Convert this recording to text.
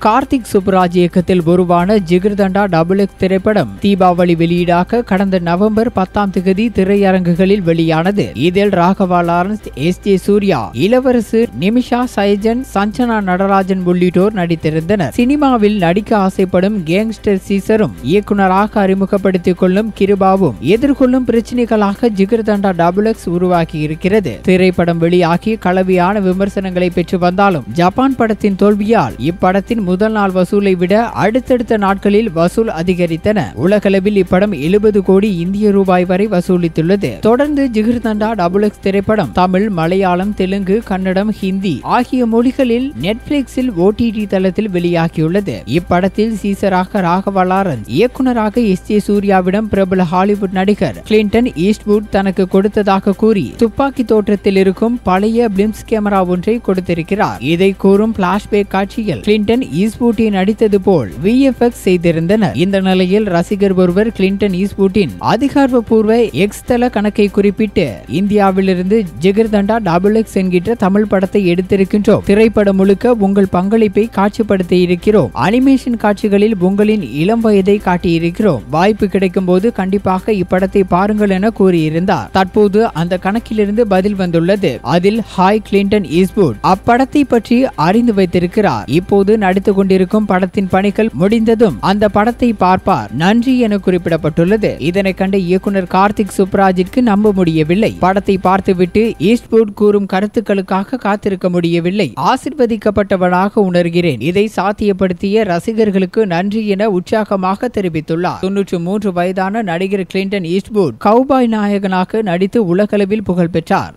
கார்த்திக் சுப்புராஜ் இயக்கத்தில் உருவான ஜிகர்தண்டா XX திரைப்படம் தீபாவளி வெளியீடாக கடந்த நவம்பர் 10ஆம் தேதி திரையரங்குகளில் வெளியானது. இதில் ராகவா லாரன்ஸ், S.J. சூர்யா, இளவரசு, நிமிஷா சைஜன், சஞ்சனா நடராஜன் உள்ளிட்டோர் நடித்திருந்தனர். சினிமாவில் நடிக்க ஆசைப்படும் கேங்ஸ்டர் சீசரும் இயக்குனராக அறிமுகப்படுத்திக் கொள்ளும் கிருபாவும் எதிர்கொள்ளும் பிரச்சனைகளாக ஜிகர்தண்டா XX உருவாக்கி இருக்கிறது. திரைப்படம் வெளியாகி கலவையான விமர்சனங்களை பெற்று வந்தாலும் ஜப்பான் படத்தின் தோல்வியால் இப்படத்தின் முதல் நாள் வசூலை விட அடுத்தடுத்த நாட்களில் வசூல் அதிகரித்தன. உலகளவில் இப்படம் 70 கோடி இந்திய ரூபாய் வரை வசூலித்துள்ளது. தொடர்ந்து ஜிகர்தண்டா XX திரைப்படம் தமிழ், மலையாளம், தெலுங்கு, கன்னடம், ஹிந்தி ஆகிய மொழிகளில் நெட்ஃபிளிக்ஸில் OTT தளத்தில் வெளியாகியுள்ளது. இப்படத்தில் சீசராக ராகவா லாரன்ஸ், இயக்குனராக S.J. சூர்யாவிடம் பிரபல ஹாலிவுட் நடிகர் கிளின்டன் ஈஸ்ட்வுட் தனக்கு கொடுத்ததாக கூறி துப்பாக்கி தோற்றத்தில் இருக்கும் பழைய பிலிம்ஸ் கேமரா ஒன்றை கொடுத்திருக்கிறார். இதை கூறும் பிளாஷ்பேக் காட்சியில் கிளின்டன் ஈஸ்ட்வுட்டை நடித்தது போல் VFX செய்திருந்தனர். இந்த நிலையில் ரசிகர் ஒருவர் கிளின்டன் ஈஸ்ட்வுட்டின் அதிகாரப்பூர்வ X தள கணக்கை குறிப்பிட்டு இந்தியாவிலிருந்து ஜிகர்தண்டா XX என்கின்ற தமிழ் படத்தை எடுத்திருக்கின்றோம். திரைப்படம் முழுக்க உங்கள் பங்களிப்பை காட்சிப்படுத்தி இருக்கிறோம். அனிமேஷன் காட்சிகளில் உங்களின் இளம் வயதை காட்டியிருக்கிறோம். வாய்ப்பு கிடைக்கும் போது கண்டிப்பாக இப்படத்தை பாருங்கள் என கூறியிருந்தார். தற்போது அந்த கணக்கிலிருந்து பதில் வந்துள்ளது. அதில் ஹாய் கிளின்டன் ஈஸ்ட்வுட் அப்படத்தை பற்றி அறிந்து வைத்திருக்கிறார். இப்போது நடித்துக் கொண்டிருக்கும் படத்தின் பணிகள் முடிந்ததும் அந்த படத்தை பார்ப்பார். நன்றி என குறிப்பிடப்பட்டுள்ளது. இதனை கண்ட இயக்குனர் கார்த்திக் சுப்புராஜிற்கு நம்ப முடியவில்லை. படத்தை பார்த்துவிட்டு ஈஸ்ட்வுட் கூறும் கருத்துக்களுக்காக காத்திருக்க முடியவில்லை. ஆசீர்வதிக்கப்பட்டவனாக உணர்கிறேன். இதை சாத்தியப்படுத்திய ரசிகர்களுக்கு நன்றி என உற்சாகமாக தெரிவித்துள்ளார். 93 வயதான நடிகர் கிளின்டன் ஈஸ்ட்வுட் கவுபாய் நாயகனாக நடித்து உலகளவில் புகழ் பெற்றார்.